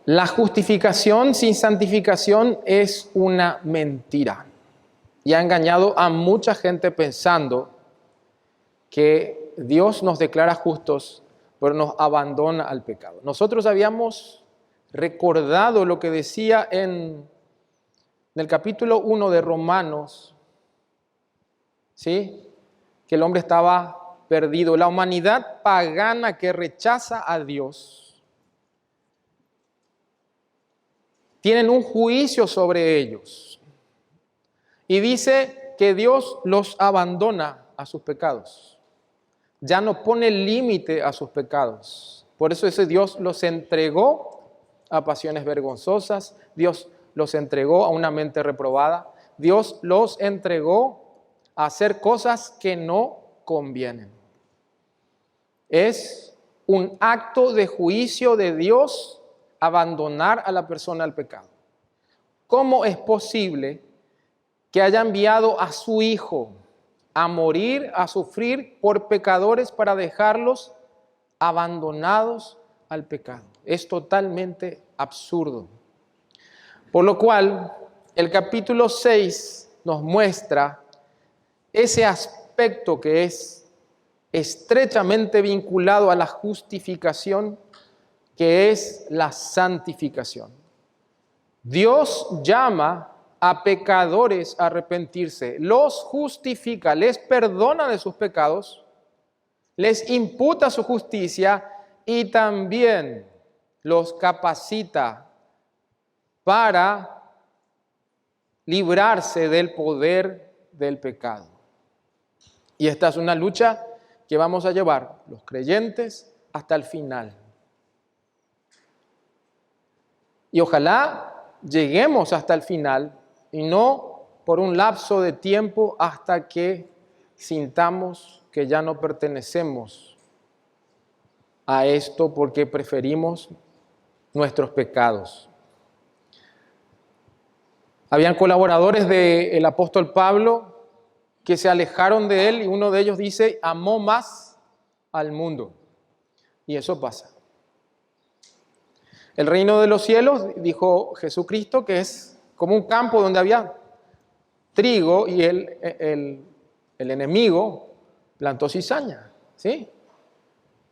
La justificación sin santificación es una mentira y ha engañado a mucha gente pensando que Dios nos declara justos, pero nos abandona al pecado. Nosotros habíamos recordado lo que decía en el capítulo 1 de Romanos, ¿sí? Que el hombre estaba perdido. La humanidad pagana que rechaza a Dios tienen un juicio sobre ellos. Y dice que Dios los abandona a sus pecados. Ya no pone límite a sus pecados. Por eso ese Dios los entregó a pasiones vergonzosas. Dios los entregó a una mente reprobada. Dios los entregó a hacer cosas que no convienen. Es un acto de juicio de Dios abandonar a la persona al pecado. ¿Cómo es posible que haya enviado a su Hijo a morir, a sufrir por pecadores para dejarlos abandonados al pecado? Es totalmente absurdo. Por lo cual, el capítulo 6 nos muestra ese aspecto que es estrechamente vinculado a la justificación, que es la santificación. Dios llama a pecadores a arrepentirse, los justifica, les perdona de sus pecados, les imputa su justicia y también los capacita para librarse del poder del pecado. Y esta es una lucha que vamos a llevar los creyentes hasta el final. Y ojalá lleguemos hasta el final y no por un lapso de tiempo hasta que sintamos que ya no pertenecemos a esto porque preferimos nuestros pecados. Habían colaboradores del apóstol Pablo que se alejaron de él y uno de ellos dice, amó más al mundo. Y eso pasa. El reino de los cielos, dijo Jesucristo, que es como un campo donde había trigo y el enemigo plantó cizaña, ¿sí?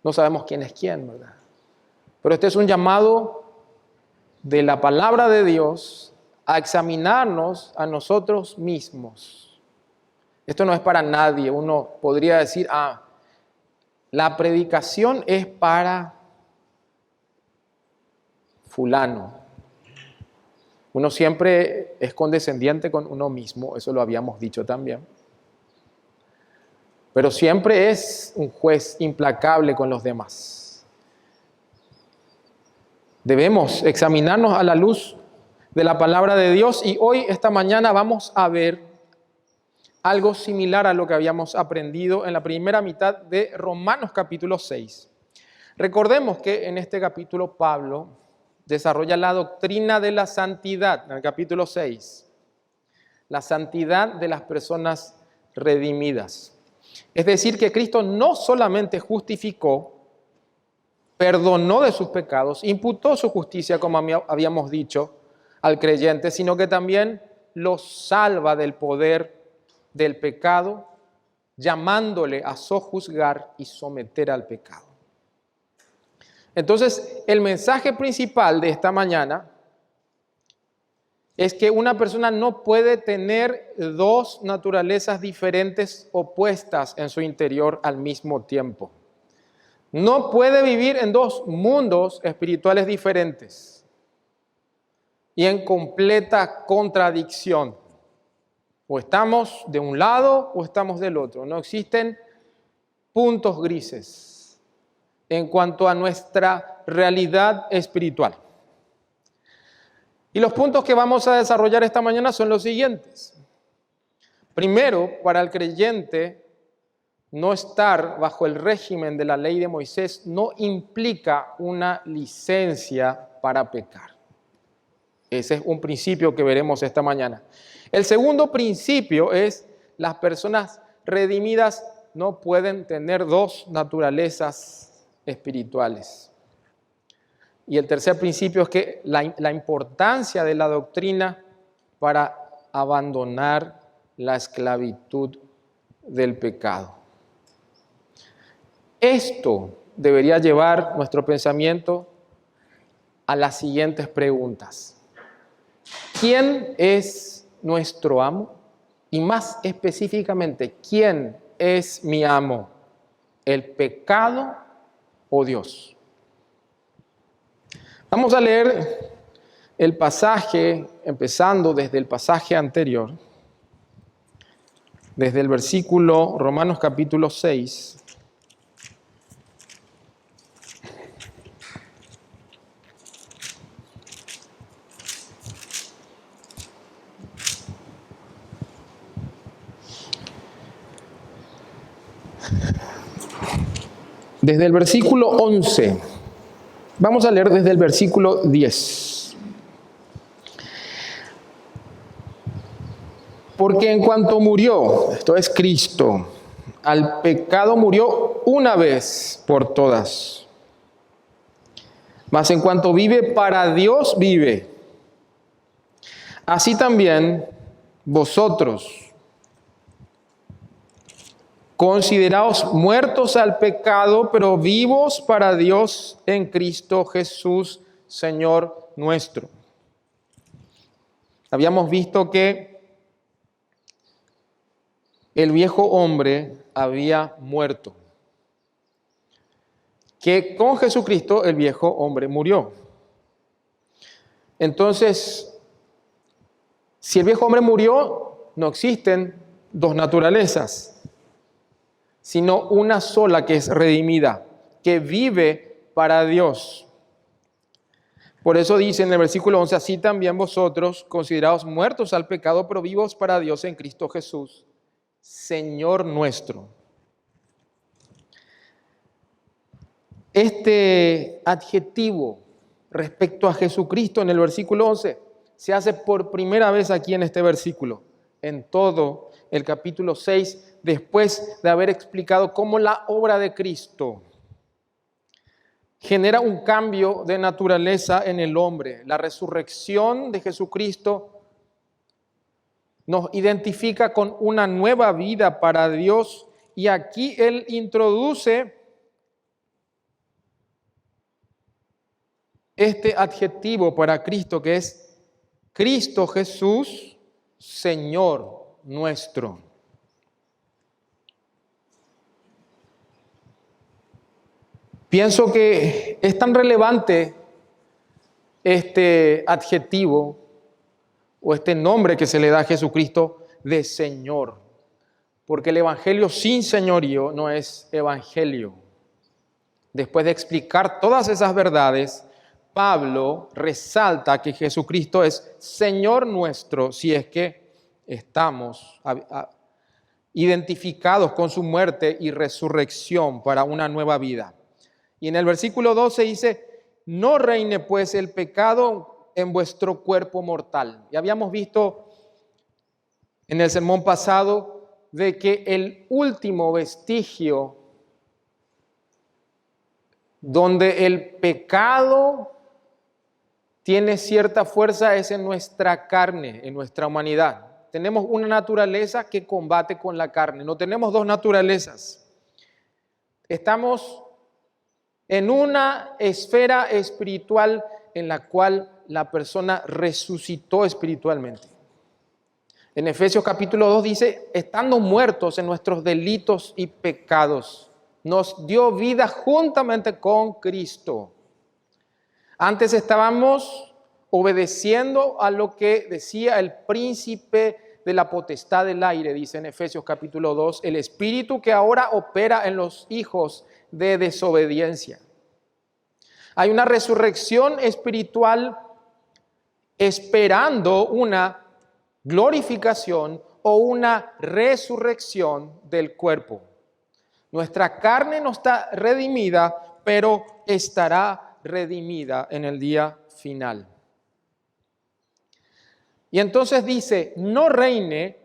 No sabemos quién es quién, ¿verdad? Pero este es un llamado de la palabra de Dios a examinarnos a nosotros mismos. Esto no es para nadie. Uno podría decir, la predicación es para fulano. Uno siempre es condescendiente con uno mismo, eso lo habíamos dicho también. Pero siempre es un juez implacable con los demás. Debemos examinarnos a la luz de la palabra de Dios y hoy, esta mañana, vamos a ver algo similar a lo que habíamos aprendido en la primera mitad de Romanos capítulo 6. Recordemos que en este capítulo Pablo desarrolla la doctrina de la santidad, en el capítulo 6. La santidad de las personas redimidas. Es decir, que Cristo no solamente justificó, perdonó de sus pecados, imputó su justicia, como habíamos dicho, al creyente, sino que también los salva del poder del pecado, llamándole a sojuzgar y someter al pecado. Entonces, el mensaje principal de esta mañana es que una persona no puede tener dos naturalezas diferentes opuestas en su interior al mismo tiempo. No puede vivir en dos mundos espirituales diferentes y en completa contradicción. O estamos de un lado o estamos del otro. No existen puntos grises en cuanto a nuestra realidad espiritual. Y los puntos que vamos a desarrollar esta mañana son los siguientes. Primero, para el creyente, no estar bajo el régimen de la ley de Moisés no implica una licencia para pecar. Ese es un principio que veremos esta mañana. El segundo principio es: las personas redimidas no pueden tener dos naturalezas espirituales. Y el tercer principio es que la importancia de la doctrina para abandonar la esclavitud del pecado. Esto debería llevar nuestro pensamiento a las siguientes preguntas. ¿Quién es nuestro amo? Y más específicamente, ¿quién es mi amo? ¿El pecado o Dios? Vamos a leer el pasaje, empezando desde el pasaje anterior, desde el versículo Romanos capítulo 6. Desde el versículo 11, vamos a leer desde el versículo 10. Porque en cuanto murió, esto es Cristo, al pecado murió una vez por todas. Mas en cuanto vive, para Dios vive. Así también vosotros, consideraos muertos al pecado, pero vivos para Dios en Cristo Jesús, Señor nuestro. Habíamos visto que el viejo hombre había muerto, que con Jesucristo el viejo hombre murió. Entonces, si el viejo hombre murió, no existen dos naturalezas, sino una sola que es redimida, que vive para Dios. Por eso dice en el versículo 11, así también vosotros, consideraos muertos al pecado, pero vivos para Dios en Cristo Jesús, Señor nuestro. Este adjetivo respecto a Jesucristo en el versículo 11 se hace por primera vez aquí en este versículo, en todo el capítulo 6, después de haber explicado cómo la obra de Cristo genera un cambio de naturaleza en el hombre. La resurrección de Jesucristo nos identifica con una nueva vida para Dios, y aquí Él introduce este adjetivo para Cristo, que es Cristo Jesús, Señor nuestro. Pienso que es tan relevante este adjetivo o este nombre que se le da a Jesucristo de Señor, porque el evangelio sin señorío no es evangelio. Después de explicar todas esas verdades, Pablo resalta que Jesucristo es Señor nuestro, si es que estamos identificados con su muerte y resurrección para una nueva vida. Y en el versículo 12 dice, no reine pues el pecado en vuestro cuerpo mortal. Y habíamos visto en el sermón pasado de que el último vestigio donde el pecado tiene cierta fuerza es en nuestra carne, en nuestra humanidad. Tenemos una naturaleza que combate con la carne. No tenemos dos naturalezas. Estamos en una esfera espiritual en la cual la persona resucitó espiritualmente. En Efesios capítulo 2 dice, estando muertos en nuestros delitos y pecados, nos dio vida juntamente con Cristo. Antes estábamos obedeciendo a lo que decía el príncipe de la potestad del aire, dice en Efesios capítulo 2, el espíritu que ahora opera en los hijos de desobediencia. Hay una resurrección espiritual esperando una glorificación o una resurrección del cuerpo. Nuestra carne no está redimida, pero estará redimida en el día final. Y entonces dice, no reine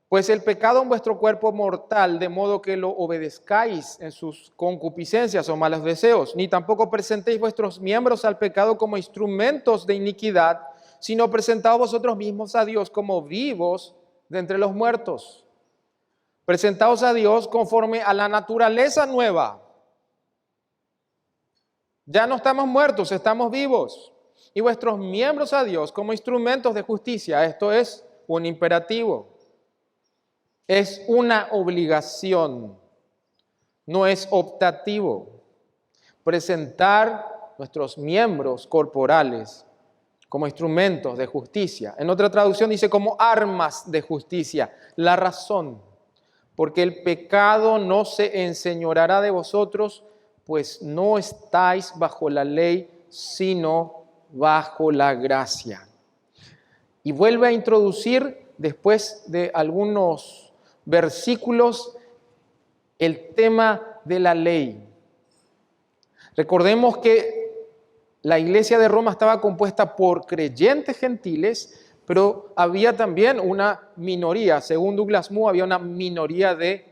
Pues el pecado en vuestro cuerpo mortal, de modo que lo obedezcáis en sus concupiscencias o malos deseos, ni tampoco presentéis vuestros miembros al pecado como instrumentos de iniquidad, sino presentaos vosotros mismos a Dios como vivos de entre los muertos. Presentaos a Dios conforme a la naturaleza nueva. Ya no estamos muertos, estamos vivos. Y vuestros miembros a Dios como instrumentos de justicia. Esto es un imperativo. Es una obligación, no es optativo. Presentar nuestros miembros corporales como instrumentos de justicia. En otra traducción dice como armas de justicia. La razón, porque el pecado no se enseñoreará de vosotros, pues no estáis bajo la ley, sino bajo la gracia. Y vuelve a introducir, después de algunos versículos, el tema de la ley. Recordemos que la iglesia de Roma estaba compuesta por creyentes gentiles, pero había también una minoría. Según Douglas Moo, había una minoría de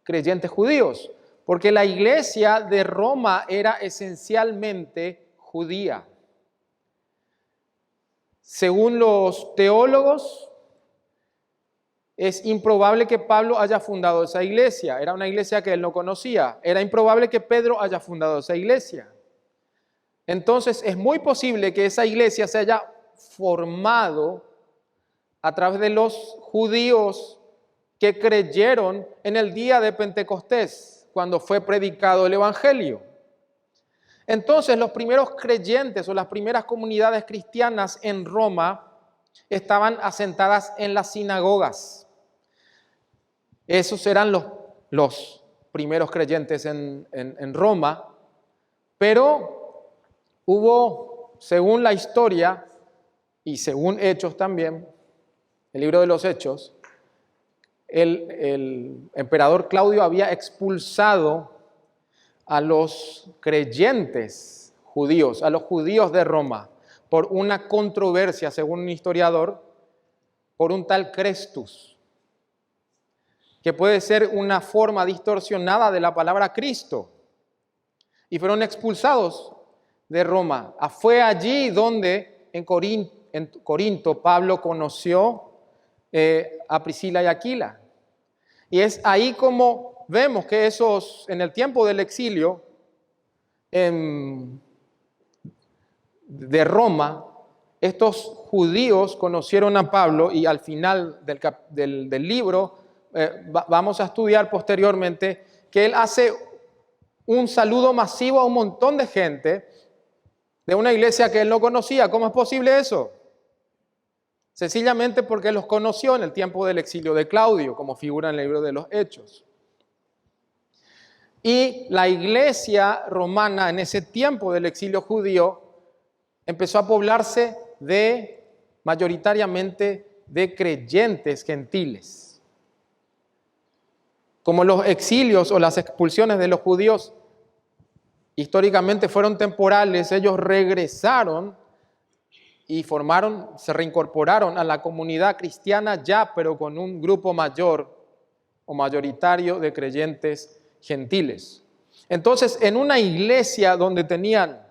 creyentes judíos, porque la iglesia de Roma era esencialmente judía. Según los teólogos, es improbable que Pablo haya fundado esa iglesia. Era una iglesia que él no conocía. Era improbable que Pedro haya fundado esa iglesia. Entonces, es muy posible que esa iglesia se haya formado a través de los judíos que creyeron en el día de Pentecostés, cuando fue predicado el evangelio. Entonces, los primeros creyentes o las primeras comunidades cristianas en Roma estaban asentadas en las sinagogas. Esos eran los primeros creyentes en Roma, pero hubo, según la historia y según Hechos también, el libro de los Hechos, el emperador Claudio había expulsado a los creyentes judíos, a los judíos de Roma, por una controversia, según un historiador, por un tal Crestus, que puede ser una forma distorsionada de la palabra Cristo. Y fueron expulsados de Roma. Fue allí donde en Corinto Pablo conoció a Priscila y Aquila. Y es ahí como vemos que en el tiempo del exilio de Roma, estos judíos conocieron a Pablo y al final del libro vamos a estudiar posteriormente que él hace un saludo masivo a un montón de gente de una iglesia que él no conocía. ¿Cómo es posible eso? Sencillamente porque los conoció en el tiempo del exilio de Claudio, como figura en el libro de los Hechos. Y la iglesia romana en ese tiempo del exilio judío empezó a poblarse mayoritariamente de creyentes gentiles. Como los exilios o las expulsiones de los judíos históricamente fueron temporales, ellos regresaron y se reincorporaron a la comunidad cristiana ya, pero con un grupo mayor o mayoritario de creyentes gentiles. Entonces, en una iglesia donde tenían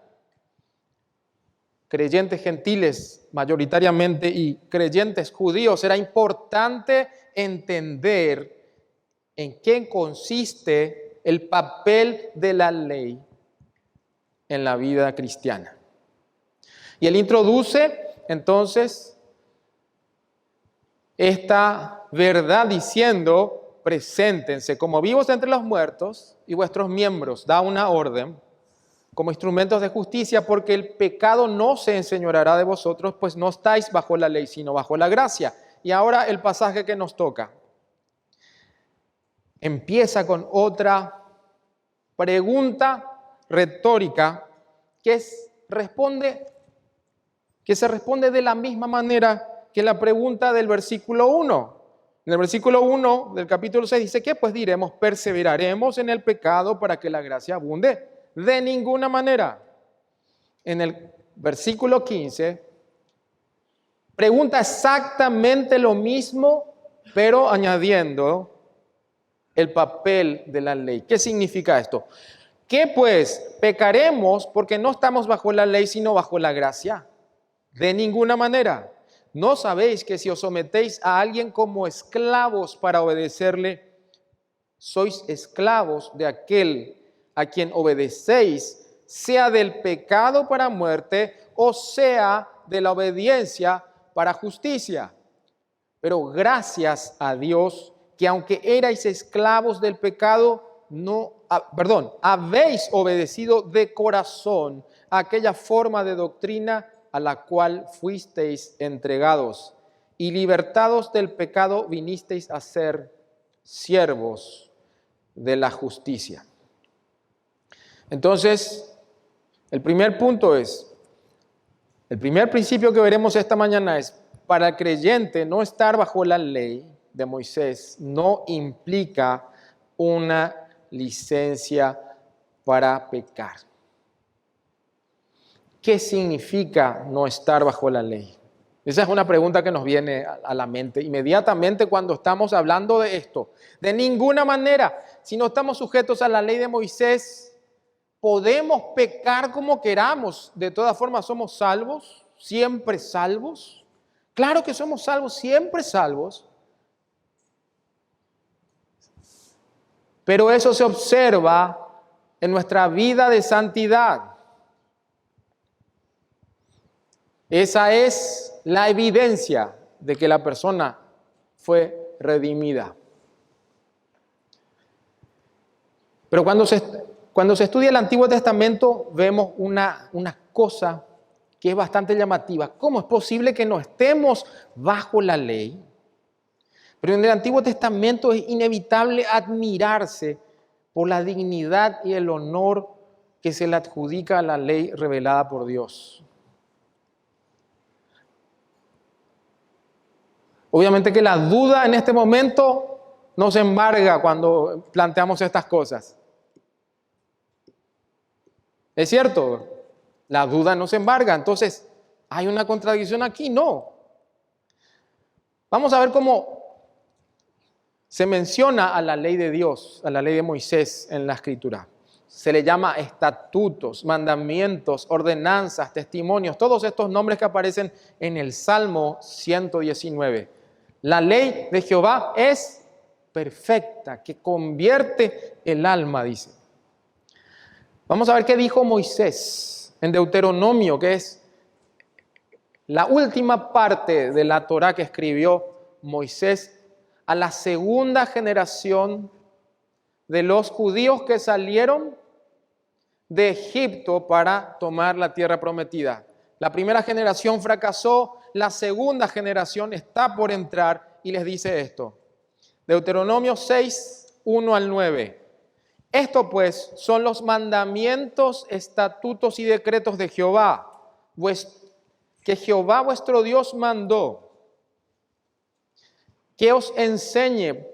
creyentes gentiles mayoritariamente y creyentes judíos, era importante entender en qué consiste el papel de la ley en la vida cristiana. Y él introduce entonces esta verdad diciendo: preséntense como vivos entre los muertos y vuestros miembros, da una orden, como instrumentos de justicia, porque el pecado no se enseñoreará de vosotros, pues no estáis bajo la ley, sino bajo la gracia. Y ahora el pasaje que nos toca empieza con otra pregunta retórica que se responde de la misma manera que la pregunta del versículo 1. En el versículo 1 del capítulo 6 dice: ¿qué pues diremos? ¿Perseveraremos en el pecado para que la gracia abunde? De ninguna manera. En el versículo 15 pregunta exactamente lo mismo pero añadiendo el papel de la ley. ¿Qué significa esto? ¿Qué pues? ¿Pecaremos porque no estamos bajo la ley, sino bajo la gracia? De ninguna manera. ¿No sabéis que si os sometéis a alguien como esclavos para obedecerle, sois esclavos de aquel a quien obedecéis, sea del pecado para muerte o sea de la obediencia para justicia? Pero gracias a Dios que aunque erais esclavos del pecado, habéis obedecido de corazón a aquella forma de doctrina a la cual fuisteis entregados, y libertados del pecado vinisteis a ser siervos de la justicia. Entonces, el primer principio que veremos esta mañana es, para el creyente no estar bajo la ley de Moisés no implica una licencia para pecar. ¿Qué significa no estar bajo la ley? Esa es una pregunta que nos viene a la mente inmediatamente cuando estamos hablando de esto. De ninguna manera, si no estamos sujetos a la ley de Moisés, podemos pecar como queramos. De todas formas, ¿somos salvos? ¿Siempre salvos? Claro que somos salvos, siempre salvos. Pero eso se observa en nuestra vida de santidad. Esa es la evidencia de que la persona fue redimida. Pero cuando se estudia el Antiguo Testamento, vemos una cosa que es bastante llamativa. ¿Cómo es posible que no estemos bajo la ley? Pero en el Antiguo Testamento es inevitable admirarse por la dignidad y el honor que se le adjudica a la ley revelada por Dios. Obviamente que la duda en este momento nos embarga cuando planteamos estas cosas. ¿Es cierto? La duda nos embarga. Entonces, ¿hay una contradicción aquí? No. Vamos a ver cómo se menciona a la ley de Dios, a la ley de Moisés en la Escritura. Se le llama estatutos, mandamientos, ordenanzas, testimonios, todos estos nombres que aparecen en el Salmo 119. La ley de Jehová es perfecta, que convierte el alma, dice. Vamos a ver qué dijo Moisés en Deuteronomio, que es la última parte de la Torá que escribió Moisés a la segunda generación de los judíos que salieron de Egipto para tomar la tierra prometida. La primera generación fracasó, la segunda generación está por entrar y les dice esto. Deuteronomio 6, 1 al 9. Esto pues son los mandamientos, estatutos y decretos de Jehová, que Jehová vuestro Dios mandó, que os enseñe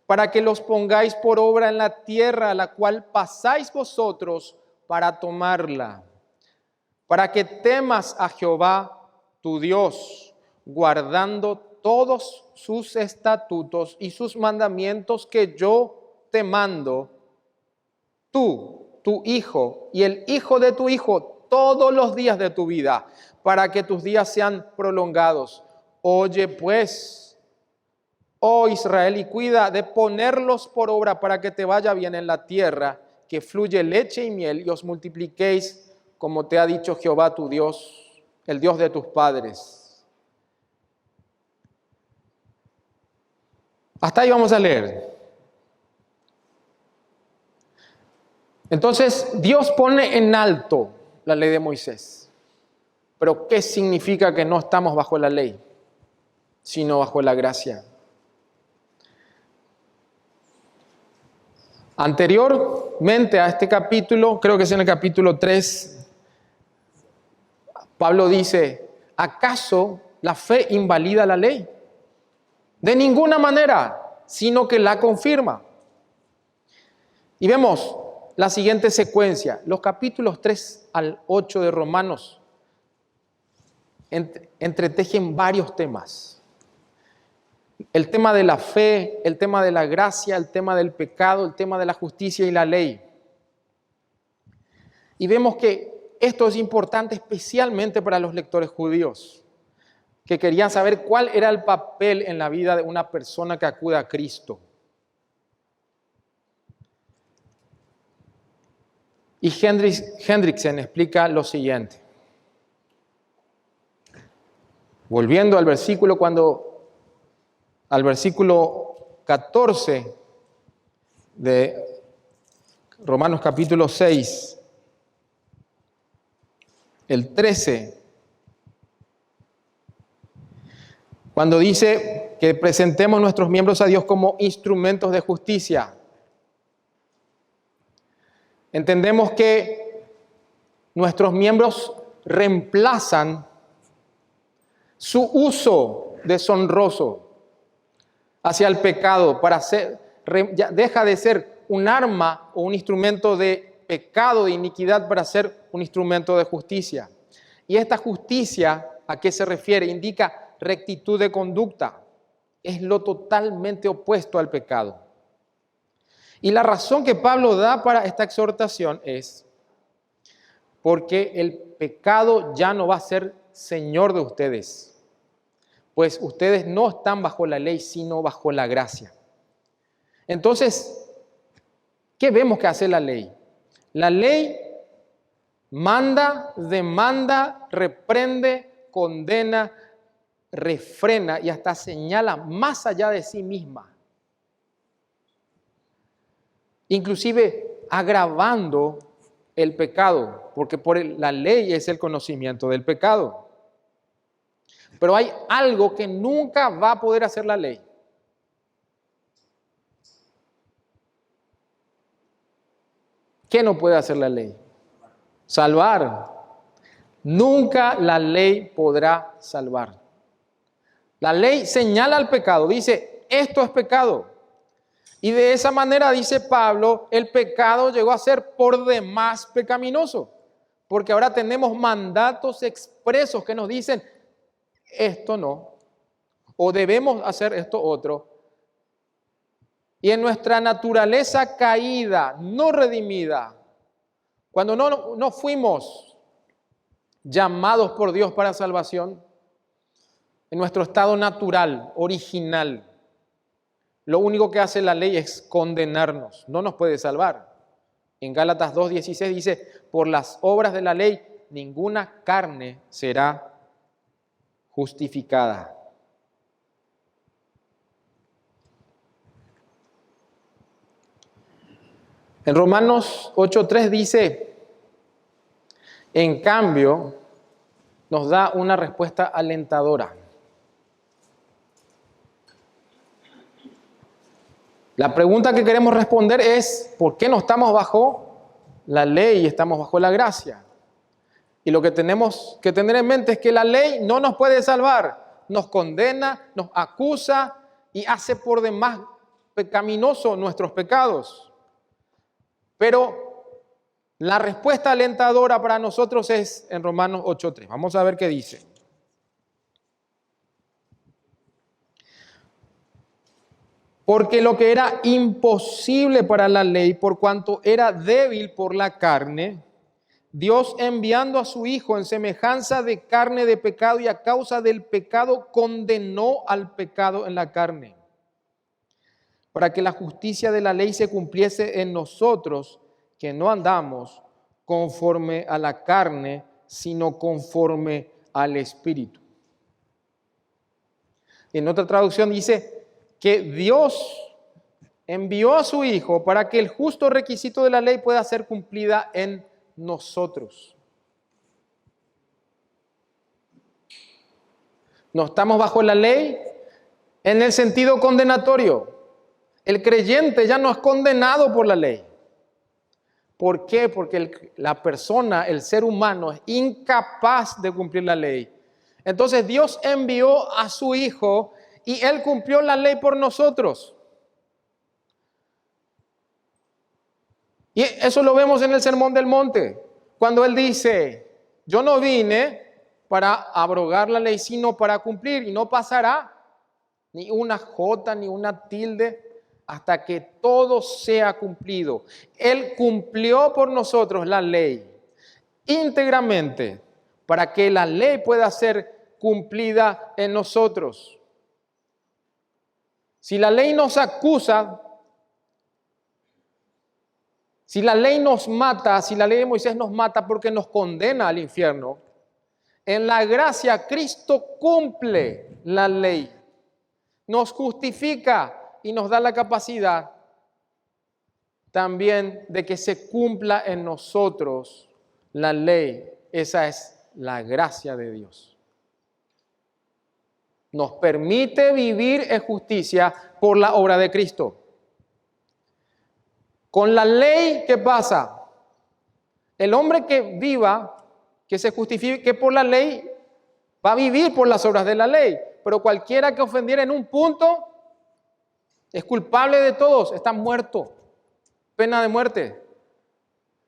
para que los pongáis por obra en la tierra a la cual pasáis vosotros para tomarla, para que temas a Jehová tu Dios, guardando todos sus estatutos y sus mandamientos que yo te mando, tú, tu hijo y el hijo de tu hijo, todos los días de tu vida, para que tus días sean prolongados. Oye pues, oh Israel, y cuida de ponerlos por obra para que te vaya bien en la tierra, que fluye leche y miel, y os multipliquéis, como te ha dicho Jehová tu Dios, el Dios de tus padres. Hasta ahí vamos a leer. Entonces, Dios pone en alto la ley de Moisés. Pero, ¿qué significa que no estamos bajo la ley, sino bajo la gracia? Anteriormente a este capítulo, creo que es en el capítulo 3, Pablo dice, ¿acaso la fe invalida la ley? De ninguna manera, sino que la confirma. Y vemos la siguiente secuencia, los capítulos 3 al 8 de Romanos entretejen varios temas. el tema de la fe, el tema de la gracia, el tema del pecado, el tema de la justicia y la ley. Y vemos que esto es importante especialmente para los lectores judíos, que querían saber cuál era el papel en la vida de una persona que acude a Cristo. Y Hendrickson explica lo siguiente. Volviendo al versículo, al versículo 14 de Romanos capítulo 6, el 13, cuando dice que presentemos nuestros miembros a Dios como instrumentos de justicia. Entendemos que nuestros miembros reemplazan su uso deshonroso hacia el pecado ya deja de ser un arma o un instrumento de pecado, de iniquidad, para ser un instrumento de justicia. Y esta justicia, ¿a qué se refiere? Indica rectitud de conducta. Es lo totalmente opuesto al pecado. Y la razón que Pablo da para esta exhortación es porque el pecado ya no va a ser señor de ustedes, pues ustedes no están bajo la ley, sino bajo la gracia. Entonces, ¿qué vemos que hace la ley? La ley manda, demanda, reprende, condena, refrena y hasta señala más allá de sí misma. Inclusive agravando el pecado, porque la ley es el conocimiento del pecado. Pero hay algo que nunca va a poder hacer la ley. ¿Qué no puede hacer la ley? Salvar. Nunca la ley podrá salvar. La ley señala al pecado, dice, esto es pecado. Y de esa manera, dice Pablo, el pecado llegó a ser por demás pecaminoso, porque ahora tenemos mandatos expresos que nos dicen, esto no, o debemos hacer esto otro. Y en nuestra naturaleza caída, no redimida, cuando no fuimos llamados por Dios para salvación, en nuestro estado natural, original, lo único que hace la ley es condenarnos, no nos puede salvar. En Gálatas 2:16 dice, por las obras de la ley, ninguna carne será justificada. En Romanos 8:3 dice, en cambio, nos da una respuesta alentadora. La pregunta que queremos responder es, ¿por qué no estamos bajo la ley y estamos bajo la gracia? Y lo que tenemos que tener en mente es que la ley no nos puede salvar, nos condena, nos acusa y hace por demás pecaminosos nuestros pecados. Pero la respuesta alentadora para nosotros es en Romanos 8:3. Vamos a ver qué dice. Porque lo que era imposible para la ley, por cuanto era débil por la carne, Dios enviando a su Hijo en semejanza de carne de pecado y a causa del pecado condenó al pecado en la carne, para que la justicia de la ley se cumpliese en nosotros, que no andamos conforme a la carne, sino conforme al Espíritu. En otra traducción dice que Dios envió a su Hijo para que el justo requisito de la ley pueda ser cumplida en nosotros. No estamos bajo la ley en el sentido condenatorio. El creyente ya no es condenado por la ley. ¿Por qué? Porque la persona, el ser humano, es incapaz de cumplir la ley. Entonces Dios envió a su Hijo y Él cumplió la ley por nosotros. Y eso lo vemos en el Sermón del Monte, cuando Él dice, yo no vine para abrogar la ley, sino para cumplir, y no pasará ni una jota, ni una tilde, hasta que todo sea cumplido. Él cumplió por nosotros la ley íntegramente para que la ley pueda ser cumplida en nosotros. Si la ley nos acusa, si la ley nos mata, si la ley de Moisés nos mata porque nos condena al infierno, en la gracia Cristo cumple la ley, nos justifica y nos da la capacidad también de que se cumpla en nosotros la ley. Esa es la gracia de Dios. Nos permite vivir en justicia por la obra de Cristo. Con la ley, ¿qué pasa? El hombre que viva, que se justifique por la ley, va a vivir por las obras de la ley. Pero cualquiera que ofendiera en un punto es culpable de todos, está muerto, pena de muerte.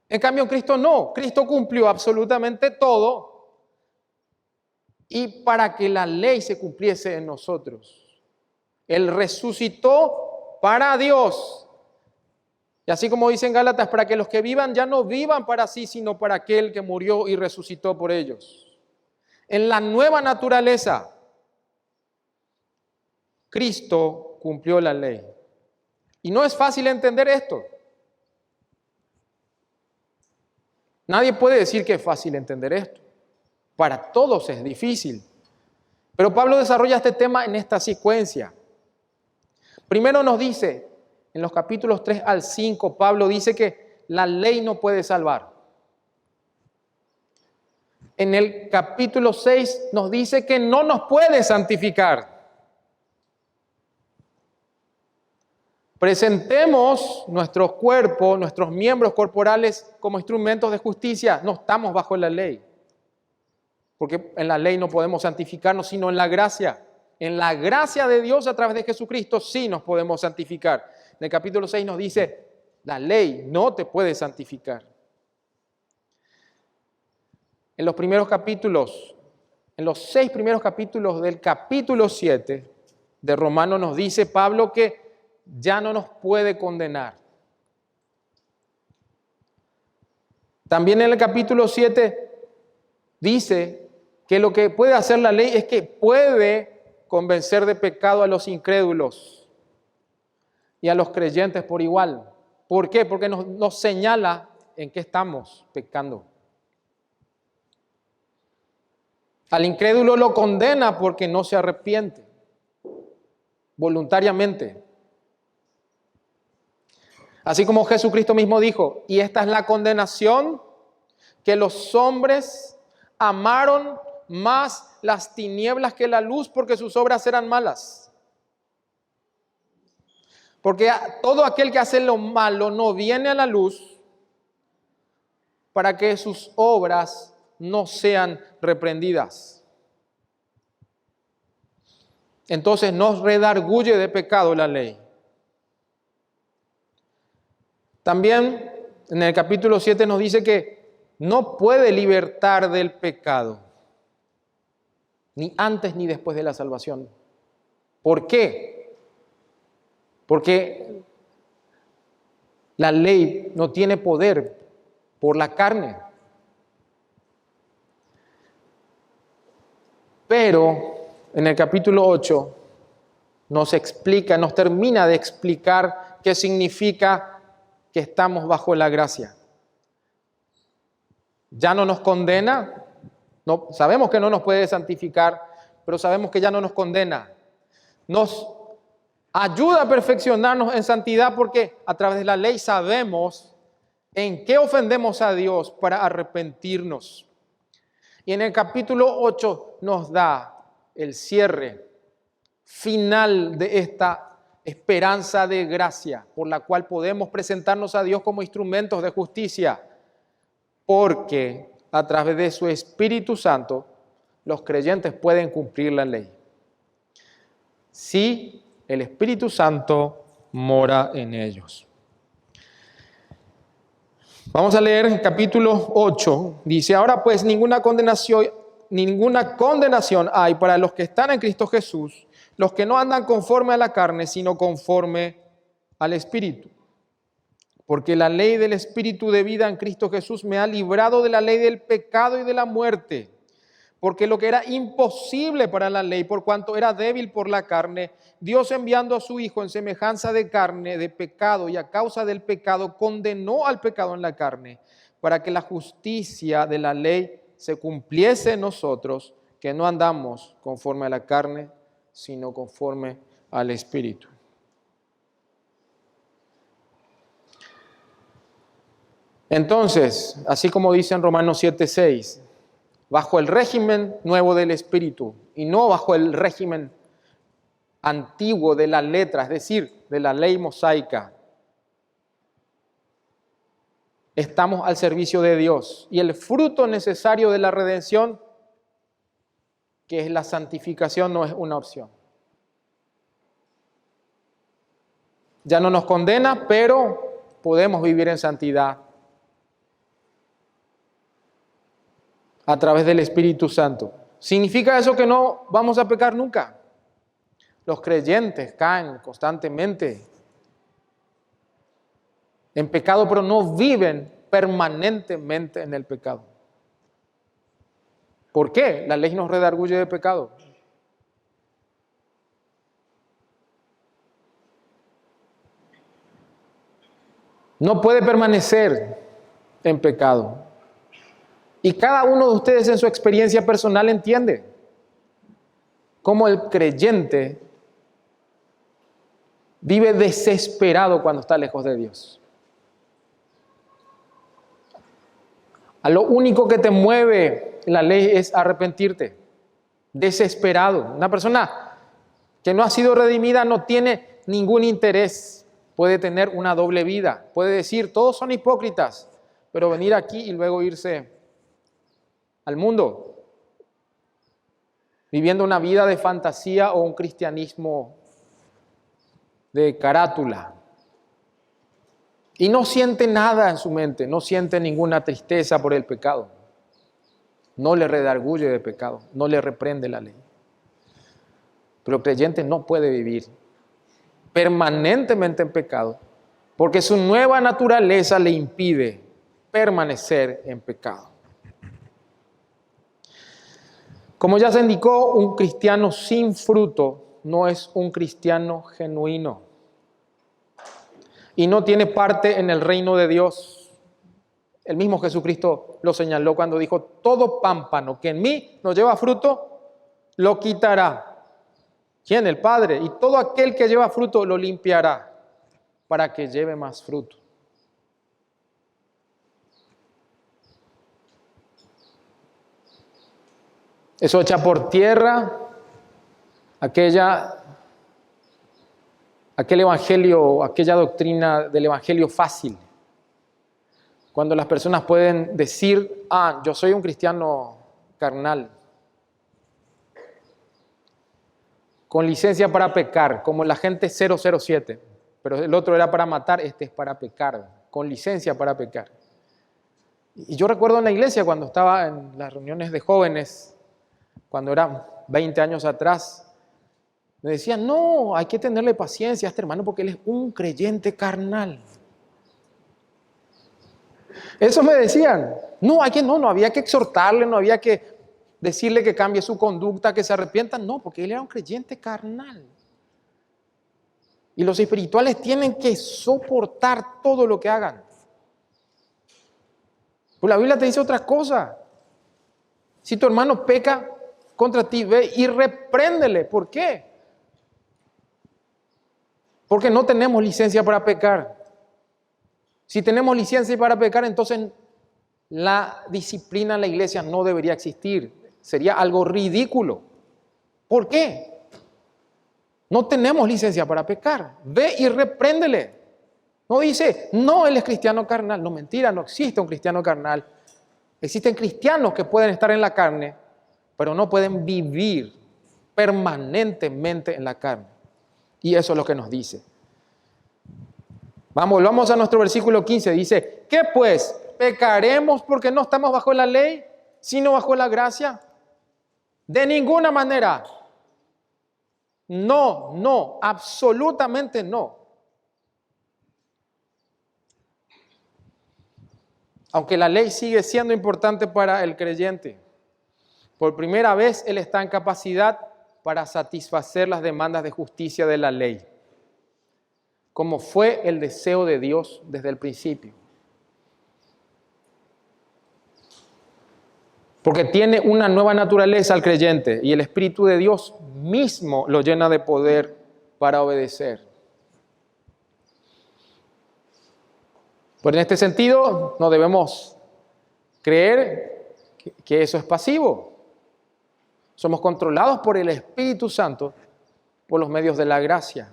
En cambio, Cristo no. Cristo cumplió absolutamente todo. Y para que la ley se cumpliese en nosotros, Él resucitó para Dios. Y así como dice en Gálatas, para que los que vivan ya no vivan para sí, sino para aquel que murió y resucitó por ellos. En la nueva naturaleza, Cristo cumplió la ley. Y no es fácil entender esto. Nadie puede decir que es fácil entender esto. Para todos es difícil. Pero Pablo desarrolla este tema en esta secuencia. Primero nos dice, en los capítulos 3 al 5, Pablo dice que la ley no puede salvar. En el capítulo 6 nos dice que no nos puede santificar. Presentemos nuestros cuerpos, nuestros miembros corporales como instrumentos de justicia. No estamos bajo la ley. Porque en la ley no podemos santificarnos, sino en la gracia. En la gracia de Dios a través de Jesucristo sí nos podemos santificar. En el capítulo 6 nos dice, la ley no te puede santificar. En los primeros capítulos, en los 6 primeros capítulos del capítulo 7 de Romanos nos dice Pablo que ya no nos puede condenar. También en el capítulo 7 dice que lo que puede hacer la ley es que puede convencer de pecado a los incrédulos y a los creyentes por igual. ¿Por qué? Porque nos señala en qué estamos pecando. Al incrédulo lo condena porque no se arrepiente voluntariamente. Así como Jesucristo mismo dijo, y esta es la condenación, que los hombres amaron más las tinieblas que la luz porque sus obras eran malas. Porque todo aquel que hace lo malo no viene a la luz para que sus obras no sean reprendidas. Entonces nos redarguye de pecado la ley. También en el capítulo 7 nos dice que no puede libertar del pecado, ni antes ni después de la salvación. ¿Por qué? Porque la ley no tiene poder por la carne. Pero en el capítulo 8 nos explica, nos termina de explicar qué significa que estamos bajo la gracia. Ya no nos condena, no, sabemos que no nos puede santificar, pero sabemos que ya no nos condena. Nos ayuda a perfeccionarnos en santidad porque a través de la ley sabemos en qué ofendemos a Dios para arrepentirnos. Y en el capítulo 8 nos da el cierre final de esta esperanza de gracia por la cual podemos presentarnos a Dios como instrumentos de justicia, porque a través de su Espíritu Santo los creyentes pueden cumplir la ley. Si el Espíritu Santo mora en ellos. Vamos a leer el capítulo 8. Dice, ahora pues ninguna condenación ninguna condenación hay para los que están en Cristo Jesús, los que no andan conforme a la carne, sino conforme al Espíritu. Porque la ley del Espíritu de vida en Cristo Jesús me ha librado de la ley del pecado y de la muerte. Porque lo que era imposible para la ley, por cuanto era débil por la carne, Dios enviando a su Hijo en semejanza de carne, de pecado, y a causa del pecado, condenó al pecado en la carne, para que la justicia de la ley se cumpliese en nosotros, que no andamos conforme a la carne, sino conforme al Espíritu. Entonces, así como dice en Romanos 7:6, bajo el régimen nuevo del Espíritu y no bajo el régimen antiguo de la letra, es decir, de la ley mosaica, estamos al servicio de Dios. Y el fruto necesario de la redención, que es la santificación, no es una opción. Ya no nos condena, pero podemos vivir en santidad a través del Espíritu Santo. ¿Significa eso que no vamos a pecar nunca? Los creyentes caen constantemente en pecado, pero no viven permanentemente en el pecado. ¿Por qué? La ley nos redarguye de pecado. No puede permanecer en pecado. Y cada uno de ustedes en su experiencia personal entiende cómo el creyente vive desesperado cuando está lejos de Dios. A lo único que te mueve la ley es arrepentirte. Desesperado. Una persona que no ha sido redimida no tiene ningún interés. Puede tener una doble vida. Puede decir, todos son hipócritas, pero venir aquí y luego irse al mundo, viviendo una vida de fantasía o un cristianismo de carátula. Y no siente nada en su mente, no siente ninguna tristeza por el pecado. No le redarguye de pecado, no le reprende la ley. Pero el creyente no puede vivir permanentemente en pecado, porque su nueva naturaleza le impide permanecer en pecado. Como ya se indicó, un cristiano sin fruto no es un cristiano genuino y no tiene parte en el reino de Dios. El mismo Jesucristo lo señaló cuando dijo, todo pámpano que en mí no lleva fruto, lo quitará. ¿Quién? El Padre. Y todo aquel que lleva fruto lo limpiará para que lleve más fruto. Eso echa por tierra aquel evangelio, aquella doctrina del evangelio fácil. Cuando las personas pueden decir, yo soy un cristiano carnal, con licencia para pecar, como el agente 007, pero el otro era para matar, este es para pecar, con licencia para pecar. Y yo recuerdo en la iglesia cuando estaba en las reuniones de jóvenes, cuando eran 20 años atrás, me decían, no, hay que tenerle paciencia a este hermano porque él es un creyente carnal. Eso me decían. No había que exhortarle, no había que decirle que cambie su conducta, que se arrepienta. No, porque él era un creyente carnal. Y los espirituales tienen que soportar todo lo que hagan. Pues la Biblia te dice otra cosa. Si tu hermano peca contra ti, ve y repréndele. ¿Por qué? Porque no tenemos licencia para pecar. Si tenemos licencia para pecar, entonces la disciplina en la iglesia no debería existir. Sería algo ridículo. ¿Por qué? No tenemos licencia para pecar. Ve y repréndele. No dice, no, él es cristiano carnal. No, mentira, no existe un cristiano carnal. Existen cristianos que pueden estar en la carne, pero no pueden vivir permanentemente en la carne. Y eso es lo que nos dice. Volvamos a nuestro versículo 15. Dice, ¿qué pues? ¿Pecaremos porque no estamos bajo la ley, sino bajo la gracia? De ninguna manera. No, no, absolutamente no. Aunque la ley sigue siendo importante para el creyente, por primera vez él está en capacidad para satisfacer las demandas de justicia de la ley, como fue el deseo de Dios desde el principio. Porque tiene una nueva naturaleza al creyente y el Espíritu de Dios mismo lo llena de poder para obedecer. Pero en este sentido no debemos creer que eso es pasivo. Somos controlados por el Espíritu Santo por los medios de la gracia.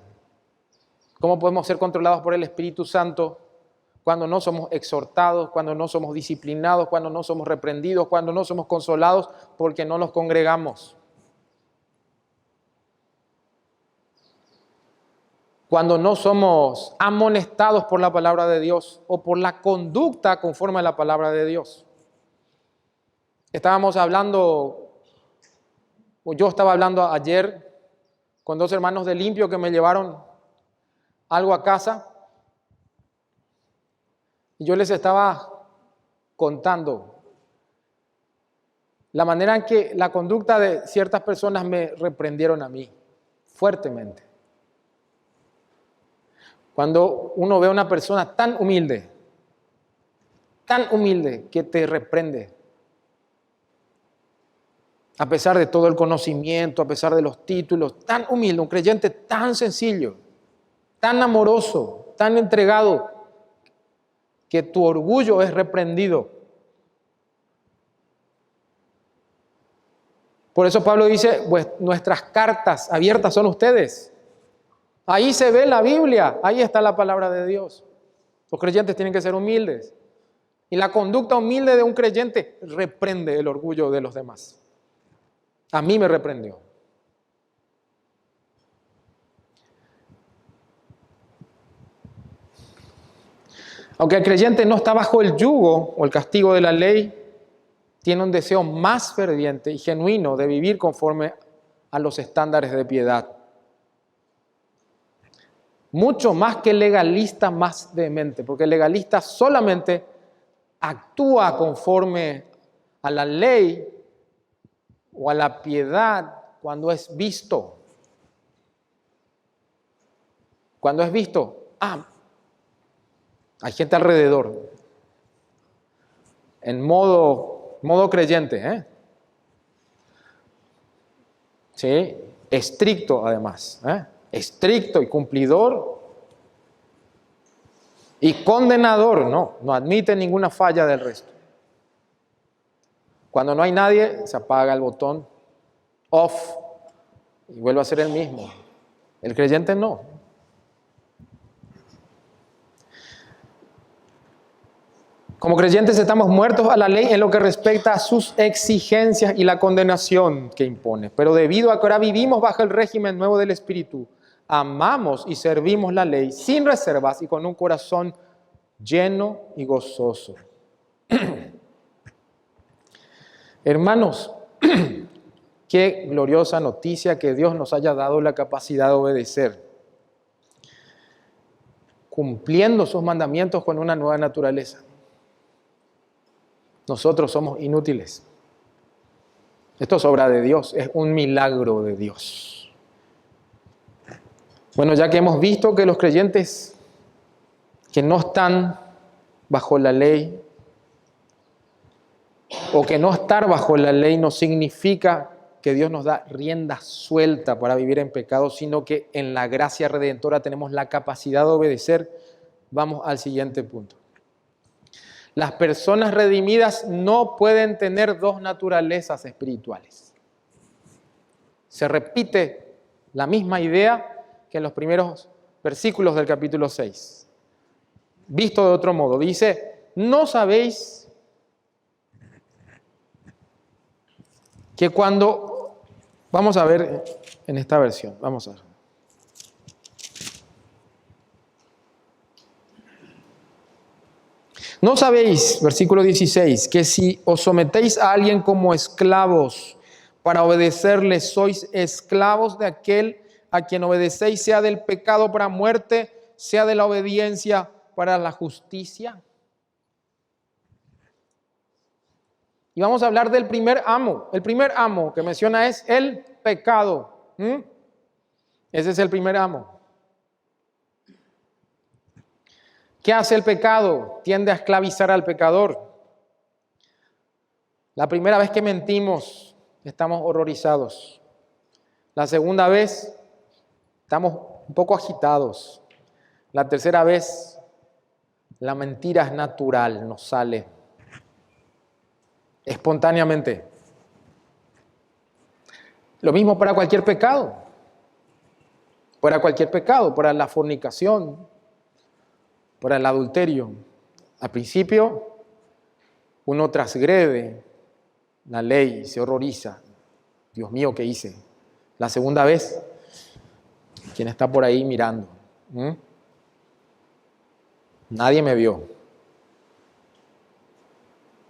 ¿Cómo podemos ser controlados por el Espíritu Santo cuando no somos exhortados, cuando no somos disciplinados, cuando no somos reprendidos, cuando no somos consolados porque no nos congregamos? Cuando no somos amonestados por la palabra de Dios o por la conducta conforme a la palabra de Dios. Yo estaba hablando ayer con dos hermanos de Limpio que me llevaron algo a casa y yo les estaba contando la manera en que la conducta de ciertas personas me reprendieron a mí fuertemente. Cuando uno ve a una persona tan humilde que te reprende, a pesar de todo el conocimiento, a pesar de los títulos, tan humilde, un creyente tan sencillo, tan amoroso, tan entregado, que tu orgullo es reprendido. Por eso Pablo dice, pues nuestras cartas abiertas son ustedes. Ahí se ve la Biblia, ahí está la palabra de Dios. Los creyentes tienen que ser humildes. Y la conducta humilde de un creyente reprende el orgullo de los demás. A mí me reprendió. Aunque el creyente no está bajo el yugo o el castigo de la ley, tiene un deseo más ferviente y genuino de vivir conforme a los estándares de piedad. Mucho más que el legalista más vehemente, porque el legalista solamente actúa conforme a la ley o a la piedad cuando es visto. Cuando es visto, hay gente alrededor, en modo creyente, Sí, estricto además, estricto y cumplidor y condenador, no admite ninguna falla del resto. Cuando no hay nadie, se apaga el botón off y vuelve a ser el mismo. El creyente no. Como creyentes estamos muertos a la ley en lo que respecta a sus exigencias y la condenación que impone. Pero debido a que ahora vivimos bajo el régimen nuevo del Espíritu, amamos y servimos la ley sin reservas y con un corazón lleno y gozoso. Hermanos, qué gloriosa noticia que Dios nos haya dado la capacidad de obedecer, cumpliendo sus mandamientos con una nueva naturaleza. Nosotros somos inútiles. Esto es obra de Dios, es un milagro de Dios. Bueno, ya que hemos visto que los creyentes que no están bajo la ley, o que no estar bajo la ley no significa que Dios nos da rienda suelta para vivir en pecado, sino que en la gracia redentora tenemos la capacidad de obedecer. Vamos al siguiente punto. Las personas redimidas no pueden tener dos naturalezas espirituales. Se repite la misma idea que en los primeros versículos del capítulo 6. Visto de otro modo, dice, ¿no sabéis que cuando... Vamos a ver en esta versión, vamos a ver. ¿No sabéis, versículo 16, que si os sometéis a alguien como esclavos para obedecerle, sois esclavos de aquel a quien obedecéis, sea del pecado para muerte, sea de la obediencia para la justicia. Y vamos a hablar del primer amo. El primer amo que menciona es el pecado. Ese es el primer amo. ¿Qué hace el pecado? Tiende a esclavizar al pecador. La primera vez que mentimos, estamos horrorizados. La segunda vez, estamos un poco agitados. La tercera vez, la mentira es natural, nos sale espontáneamente. Lo mismo para cualquier pecado. Para cualquier pecado, para la fornicación, para el adulterio. Al principio, uno transgrede la ley y se horroriza. Dios mío, ¿qué hice? La segunda vez, ¿quién está por ahí mirando? Nadie me vio.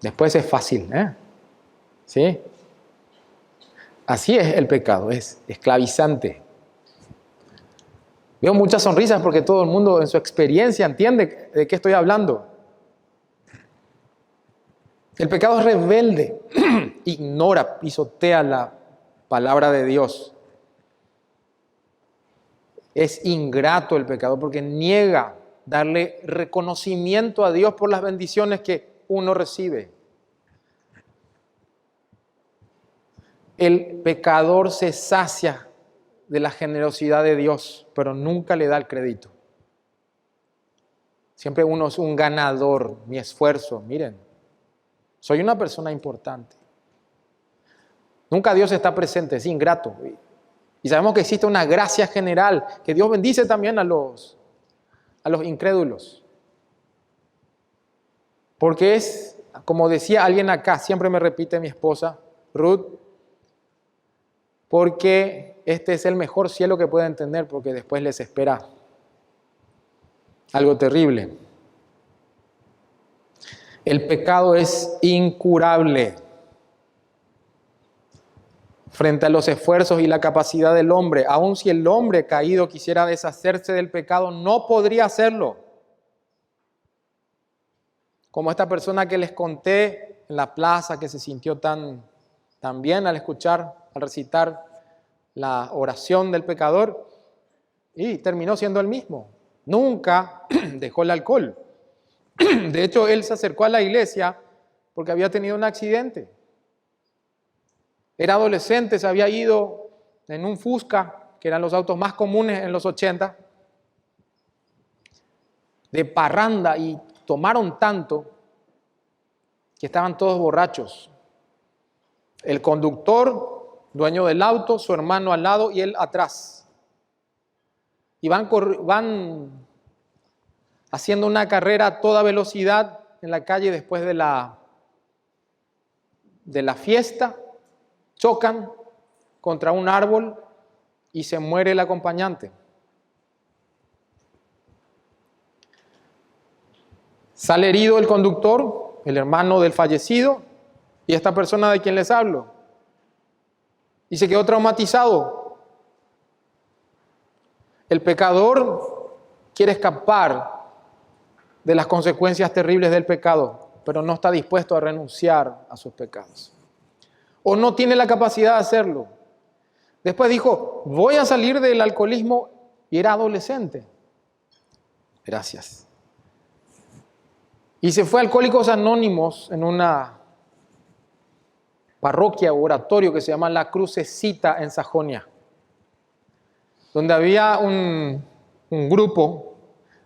Después es fácil, ¿sí? Así es el pecado, es esclavizante. Veo muchas sonrisas porque todo el mundo en su experiencia entiende de qué estoy hablando. El pecado es rebelde, ignora, pisotea la palabra de Dios. Es ingrato el pecado porque niega darle reconocimiento a Dios por las bendiciones que uno recibe. El pecador se sacia de la generosidad de Dios, pero nunca le da el crédito. Siempre uno es un ganador, mi esfuerzo, miren, soy una persona importante. Nunca Dios está presente, es ingrato. Y sabemos que existe una gracia general, que Dios bendice también a los incrédulos. Porque es, como decía alguien acá, siempre me repite mi esposa, Ruth, porque este es el mejor cielo que pueden tener, porque después les espera algo terrible. El pecado es incurable frente a los esfuerzos y la capacidad del hombre. Aun si el hombre caído quisiera deshacerse del pecado, no podría hacerlo. Como esta persona que les conté en la plaza, que se sintió tan bien al recitar la oración del pecador, y terminó siendo el mismo. Nunca dejó el alcohol. De hecho, él se acercó a la iglesia porque había tenido un accidente. Era adolescente, se había ido en un Fusca, que eran los autos más comunes en los 80, de parranda, y tomaron tanto que estaban todos borrachos. El conductor, dueño del auto, su hermano al lado y él atrás. Y van haciendo una carrera a toda velocidad en la calle después de la fiesta. Chocan contra un árbol y se muere el acompañante. Sale herido el conductor, el hermano del fallecido, y esta persona de quien les hablo. Y se quedó traumatizado. El pecador quiere escapar de las consecuencias terribles del pecado, pero no está dispuesto a renunciar a sus pecados. O no tiene la capacidad de hacerlo. Después dijo, voy a salir del alcoholismo, y era adolescente. Gracias. Y se fue a Alcohólicos Anónimos en una parroquia o oratorio que se llama La Crucecita en Sajonia, donde había un grupo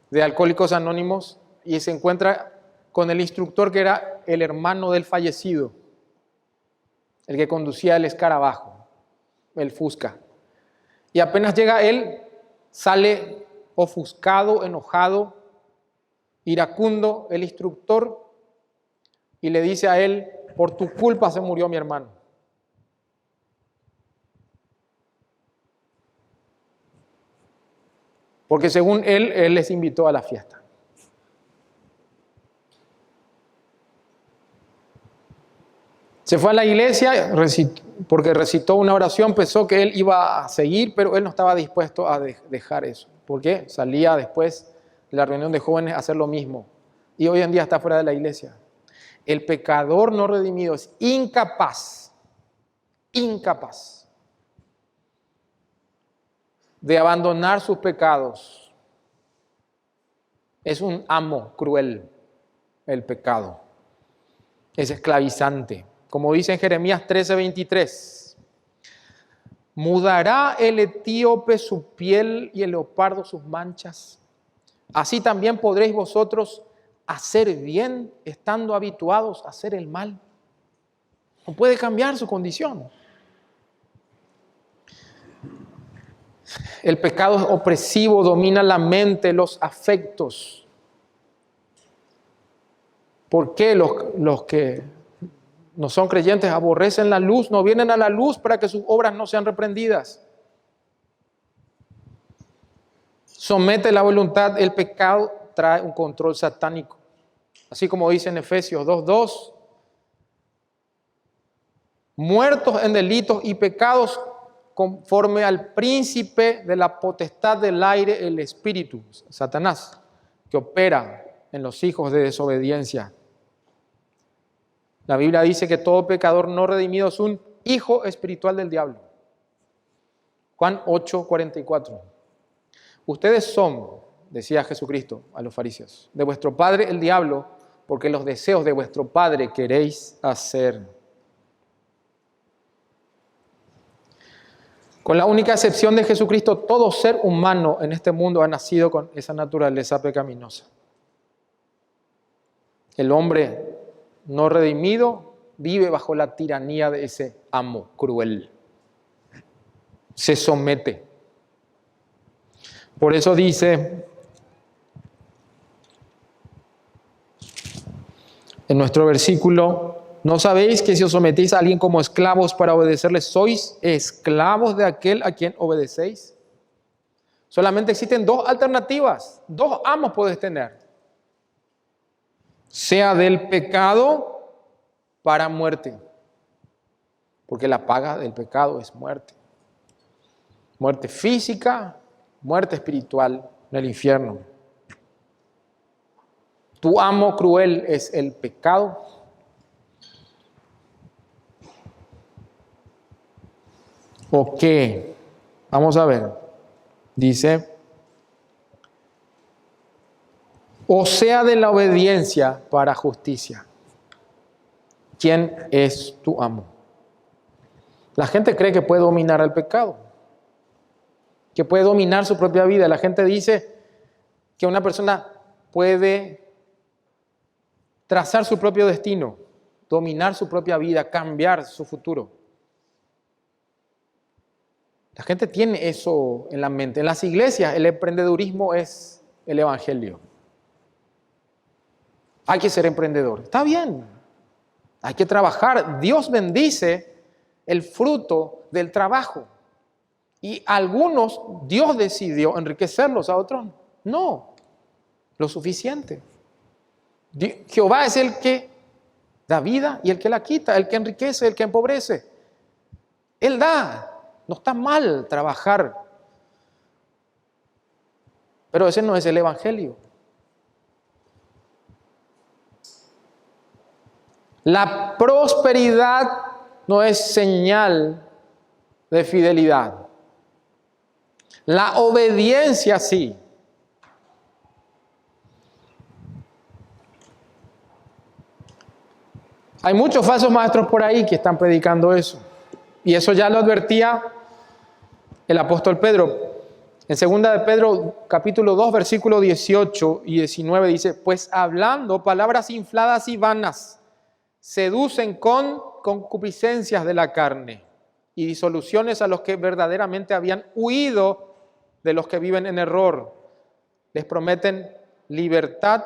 de Alcohólicos Anónimos, y se encuentra con el instructor que era el hermano del fallecido, el que conducía el escarabajo, el Fusca. Y apenas llega él, sale ofuscado, enojado, iracundo el instructor, y le dice a él, por tu culpa se murió mi hermano. Porque según él les invitó a la fiesta. Se fue a la iglesia, porque recitó una oración, pensó que él iba a seguir, pero él no estaba dispuesto a dejar eso. ¿Por qué? Salía después de la reunión de jóvenes a hacer lo mismo. Y hoy en día está fuera de la iglesia. El pecador no redimido es incapaz de abandonar sus pecados. Es un amo cruel el pecado. Es esclavizante. Como dice en Jeremías 13:23, ¿mudará el etíope su piel y el leopardo sus manchas? Así también podréis vosotros hacer bien estando habituados a hacer el mal. No puede cambiar su condición. El pecado es opresivo, domina la mente, los afectos. ¿Por qué los que no son creyentes aborrecen la luz, no vienen a la luz para que sus obras no sean reprendidas? Somete la voluntad, el pecado trae un control satánico. Así como dice en Efesios 2:2, muertos en delitos y pecados conforme al príncipe de la potestad del aire, el espíritu, Satanás, que opera en los hijos de desobediencia. La Biblia dice que todo pecador no redimido es un hijo espiritual del diablo. Juan 8:44. Ustedes son, decía Jesucristo a los fariseos, de vuestro padre el diablo, porque los deseos de vuestro padre queréis hacer. Con la única excepción de Jesucristo, todo ser humano en este mundo ha nacido con esa naturaleza pecaminosa. El hombre no redimido vive bajo la tiranía de ese amo cruel. Se somete. Por eso dice en nuestro versículo, ¿no sabéis que si os sometéis a alguien como esclavos para obedecerle, sois esclavos de aquel a quien obedecéis? Solamente existen dos alternativas, dos amos puedes tener. Sea del pecado para muerte, porque la paga del pecado es muerte. Muerte física, muerte espiritual en el infierno. Tu amo cruel es el pecado. ¿O qué? Vamos a ver. Dice, o sea de la obediencia para justicia. ¿Quién es tu amo? La gente cree que puede dominar al pecado, que puede dominar su propia vida. La gente dice que una persona puede trazar su propio destino, dominar su propia vida, cambiar su futuro. La gente tiene eso en la mente. En las iglesias el emprendedurismo es el evangelio. Hay que ser emprendedor. Está bien. Hay que trabajar. Dios bendice el fruto del trabajo. Y algunos Dios decidió enriquecerlos, a otros no. Lo suficiente. Jehová es el que da vida y el que la quita, el que enriquece, el que empobrece. Él da. No está mal trabajar. Pero ese no es el evangelio. La prosperidad no es señal de fidelidad. La obediencia sí. Hay muchos falsos maestros por ahí que están predicando eso. Y eso ya lo advertía el apóstol Pedro. En 2 de Pedro, capítulo 2, versículos 18 y 19 dice, pues hablando palabras infladas y vanas, seducen con concupiscencias de la carne y disoluciones a los que verdaderamente habían huido de los que viven en error. Les prometen libertad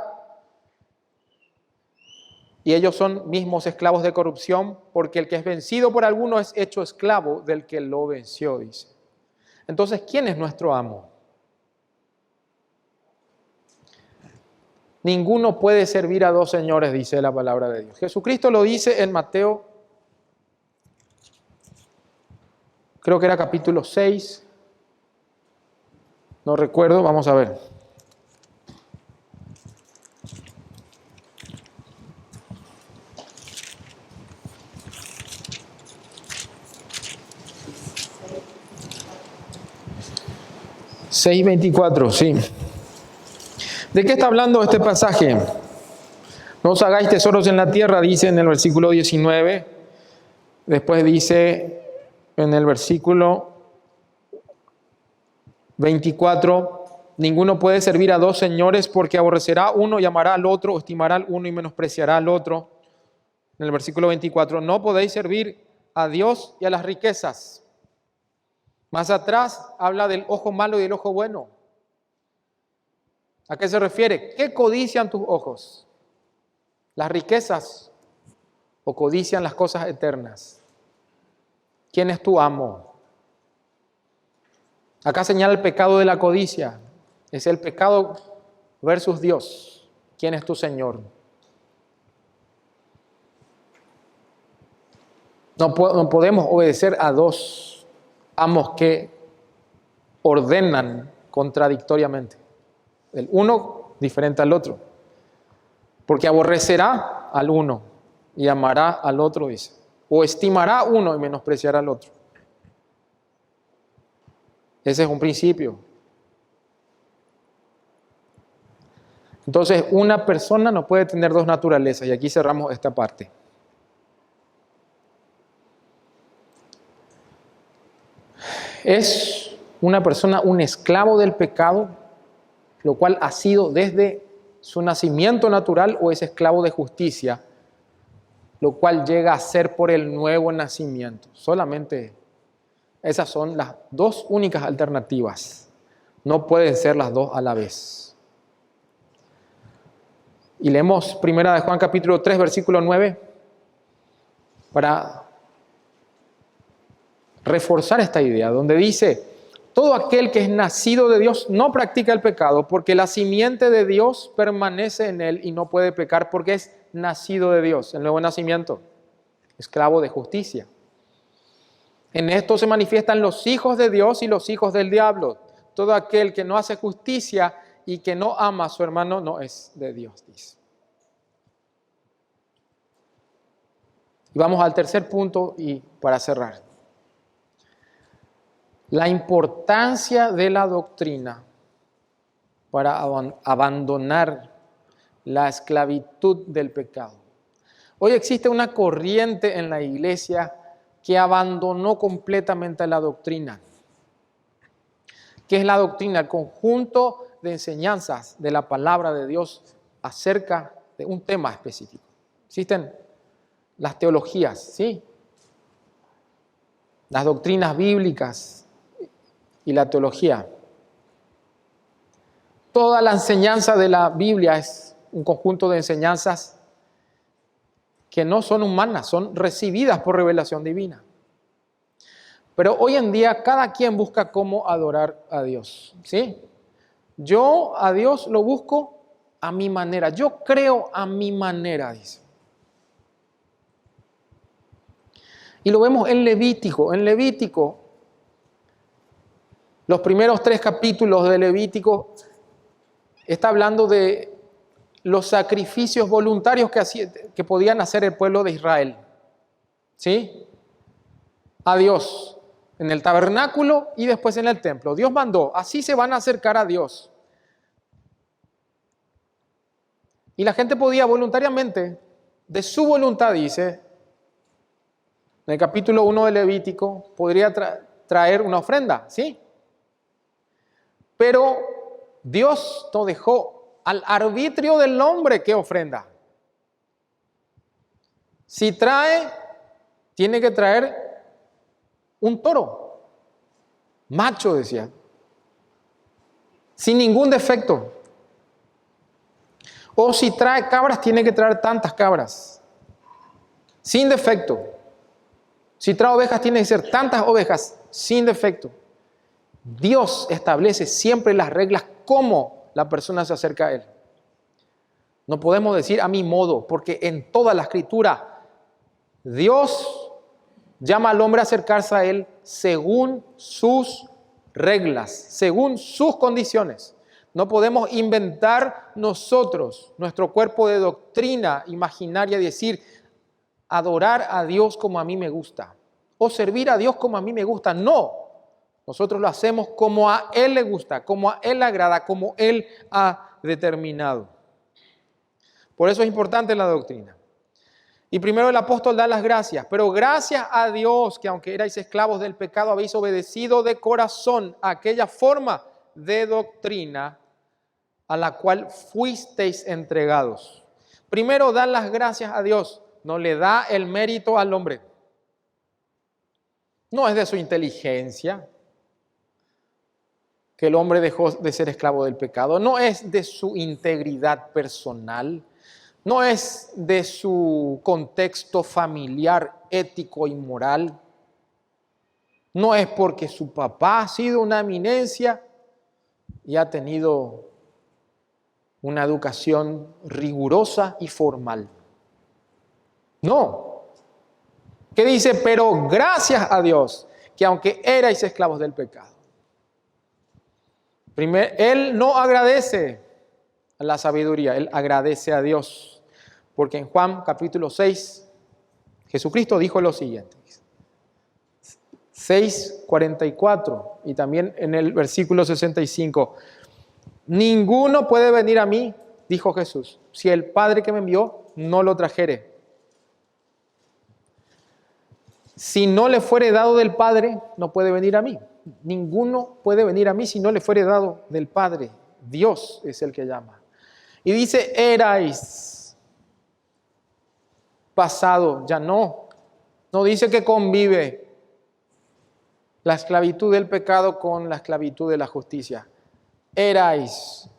y ellos son mismos esclavos de corrupción, porque el que es vencido por alguno es hecho esclavo del que lo venció, dice. Entonces, ¿quién es nuestro amo? Ninguno puede servir a dos señores, dice la palabra de Dios. Jesucristo lo dice en Mateo creo que era capítulo 6, no recuerdo, vamos a ver. Seis 24, sí. ¿De qué está hablando este pasaje? No os hagáis tesoros en la tierra, dice en el versículo 19. Después dice en el versículo 24, ninguno puede servir a dos señores porque aborrecerá uno y amará al otro, o estimará al uno y menospreciará al otro. En el versículo 24, no podéis servir a Dios y a las riquezas. Más atrás habla del ojo malo y del ojo bueno. ¿A qué se refiere? ¿Qué codician tus ojos? ¿Las riquezas o codician las cosas eternas? ¿Quién es tu amo? Acá señala el pecado de la codicia. Es el pecado versus Dios. ¿Quién es tu Señor? No podemos obedecer a dos amos que ordenan contradictoriamente. El uno diferente al otro. Porque aborrecerá al uno y amará al otro, dice. O estimará a uno y menospreciará al otro. Ese es un principio. Entonces, una persona no puede tener dos naturalezas. Y aquí cerramos esta parte. ¿Es una persona un esclavo del pecado, lo cual ha sido desde su nacimiento natural, o es esclavo de justicia, lo cual llega a ser por el nuevo nacimiento? Solamente esas son las dos únicas alternativas. No pueden ser las dos a la vez. Y leemos 1 de Juan capítulo 3, versículo 9, para reforzar esta idea, donde dice: todo aquel que es nacido de Dios no practica el pecado, porque la simiente de Dios permanece en él y no puede pecar porque es nacido de Dios. El nuevo nacimiento, esclavo de justicia. En esto se manifiestan los hijos de Dios y los hijos del diablo. Todo aquel que no hace justicia y que no ama a su hermano no es de Dios, dice. Y vamos al tercer punto y para cerrar. La importancia de la doctrina para abandonar la esclavitud del pecado. Hoy existe una corriente en la iglesia que abandonó completamente la doctrina. ¿Qué es la doctrina? El conjunto de enseñanzas de la palabra de Dios acerca de un tema específico. Existen las teologías, ¿sí? Las doctrinas bíblicas y la teología. Toda la enseñanza de la Biblia es un conjunto de enseñanzas que no son humanas, son recibidas por revelación divina. Pero hoy en día cada quien busca cómo adorar a Dios, ¿sí? Yo a Dios lo busco a mi manera, yo creo a mi manera, dice. Y lo vemos en Levítico. En Levítico, los primeros 3 capítulos de Levítico está hablando de los sacrificios voluntarios que podían hacer el pueblo de Israel, ¿sí? A Dios, en el tabernáculo y después en el templo. Dios mandó, así se van a acercar a Dios. Y la gente podía voluntariamente, de su voluntad, dice, en el capítulo 1 de Levítico, podría traer una ofrenda, ¿sí? Pero Dios no dejó al arbitrio del hombre qué ofrenda. Si trae, tiene que traer un toro, macho, decía, sin ningún defecto. O si trae cabras, tiene que traer tantas cabras, sin defecto. Si trae ovejas, tiene que ser tantas ovejas, sin defecto. Dios establece siempre las reglas cómo la persona se acerca a Él. No podemos decir a mi modo, porque en toda la Escritura Dios llama al hombre a acercarse a Él según sus reglas, según sus condiciones. No podemos inventar nosotros nuestro cuerpo de doctrina imaginaria y decir, adorar a Dios como a mí me gusta, o servir a Dios como a mí me gusta. No, nosotros lo hacemos como a Él le gusta, como a Él le agrada, como Él ha determinado. Por eso es importante la doctrina. Y primero el apóstol da las gracias, pero gracias a Dios que aunque erais esclavos del pecado, habéis obedecido de corazón a aquella forma de doctrina a la cual fuisteis entregados. Primero dan las gracias a Dios, no le da el mérito al hombre. No es de su inteligencia que el hombre dejó de ser esclavo del pecado, no es de su integridad personal, no es de su contexto familiar, ético y moral, no es porque su papá ha sido una eminencia y ha tenido una educación rigurosa y formal. No. ¿Qué dice? Pero gracias a Dios que aunque erais esclavos del pecado. Primero, Él no agradece a la sabiduría, Él agradece a Dios. Porque en Juan capítulo 6, Jesucristo dijo lo siguiente. 6:44 y también en el versículo 65. Ninguno puede venir a mí, dijo Jesús, si el Padre que me envió no lo trajere. Si no le fuere dado del Padre, no puede venir a mí. Ninguno puede venir a mí si no le fuere dado del Padre. Dios es el que llama. Y dice, erais pasado, ya no. No dice que convive la esclavitud del pecado con la esclavitud de la justicia. Erais,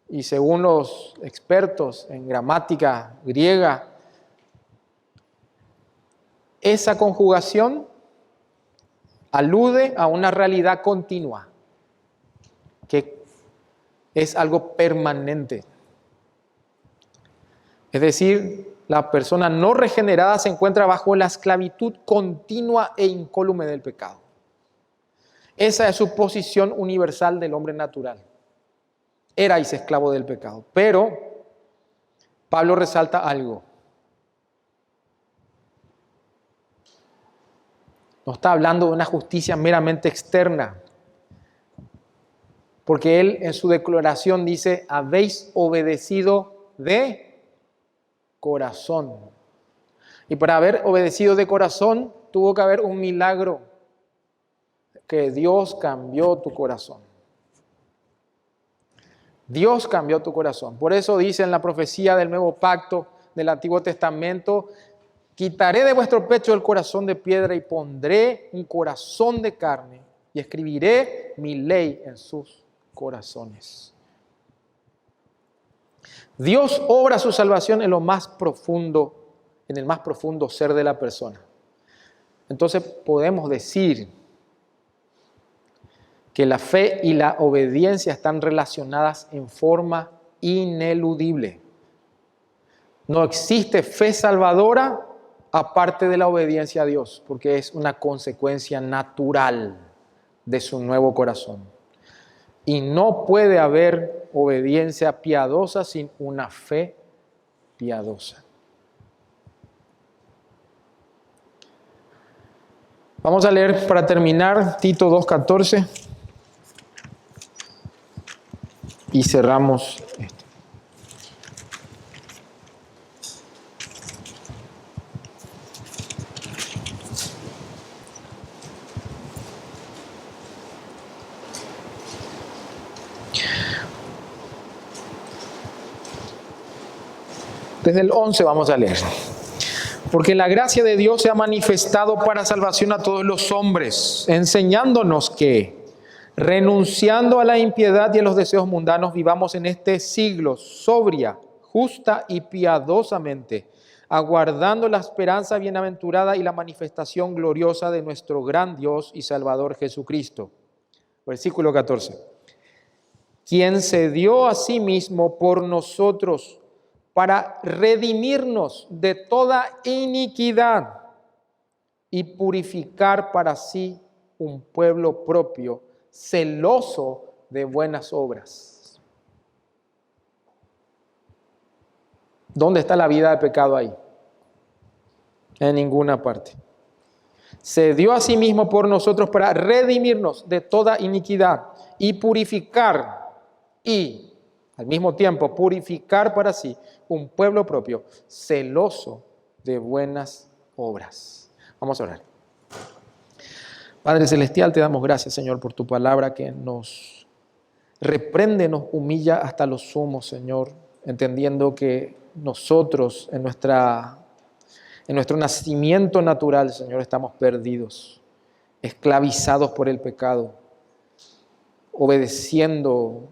y según los expertos en gramática griega, esa conjugación alude a una realidad continua, que es algo permanente. Es decir, la persona no regenerada se encuentra bajo la esclavitud continua e incólume del pecado. Esa es su posición universal del hombre natural. Erais esclavo del pecado. Pero Pablo resalta algo. No está hablando de una justicia meramente externa. Porque él en su declaración dice, habéis obedecido de corazón. Y para haber obedecido de corazón tuvo que haber un milagro. Que Dios cambió tu corazón. Dios cambió tu corazón. Por eso dice en la profecía del nuevo pacto del Antiguo Testamento, quitaré de vuestro pecho el corazón de piedra y pondré un corazón de carne y escribiré mi ley en sus corazones. Dios obra su salvación en lo más profundo, en el más profundo ser de la persona. Entonces podemos decir que la fe y la obediencia están relacionadas en forma ineludible. No existe fe salvadora aparte de la obediencia a Dios, porque es una consecuencia natural de su nuevo corazón. Y no puede haber obediencia piadosa sin una fe piadosa. Vamos a leer para terminar Tito 2:14 y cerramos esto. Desde el 11 vamos a leer. Porque la gracia de Dios se ha manifestado para salvación a todos los hombres, enseñándonos que, renunciando a la impiedad y a los deseos mundanos, vivamos en este siglo sobria, justa y piadosamente, aguardando la esperanza bienaventurada y la manifestación gloriosa de nuestro gran Dios y Salvador Jesucristo. Versículo 14. Quien se dio a sí mismo por nosotros para redimirnos de toda iniquidad y purificar para sí un pueblo propio, celoso de buenas obras. ¿Dónde está la vida de pecado ahí? En ninguna parte. Se dio a sí mismo por nosotros para redimirnos de toda iniquidad y purificar y al mismo tiempo purificar para sí un pueblo propio, celoso de buenas obras. Vamos a orar. Padre Celestial, te damos gracias, Señor, por tu palabra que nos reprende, nos humilla hasta lo sumo, Señor, entendiendo que nosotros en nuestro nacimiento natural, Señor, estamos perdidos, esclavizados por el pecado, obedeciendo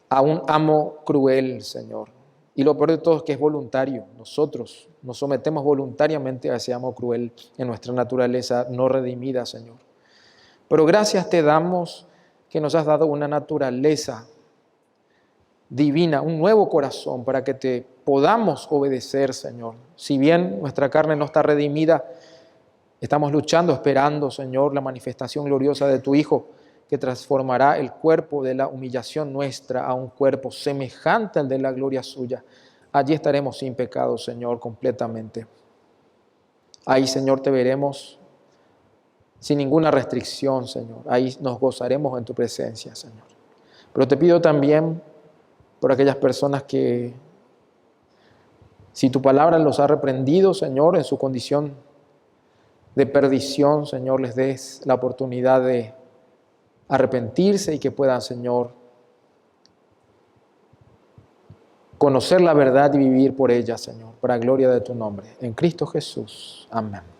a un amo cruel, Señor. Y lo peor de todo es que es voluntario. Nosotros nos sometemos voluntariamente a ese amo cruel en nuestra naturaleza no redimida, Señor. Pero gracias te damos que nos has dado una naturaleza divina, un nuevo corazón para que te podamos obedecer, Señor. Si bien nuestra carne no está redimida, estamos luchando, esperando, Señor, la manifestación gloriosa de tu Hijo, que transformará el cuerpo de la humillación nuestra a un cuerpo semejante al de la gloria suya. Allí estaremos sin pecado, Señor, completamente. Ahí, Señor, te veremos sin ninguna restricción, Señor. Ahí nos gozaremos en tu presencia, Señor. Pero te pido también por aquellas personas que, si tu palabra los ha reprendido, Señor, en su condición de perdición, Señor, les des la oportunidad de arrepentirse y que puedan, Señor, conocer la verdad y vivir por ella, Señor, para gloria de tu nombre. En Cristo Jesús. Amén.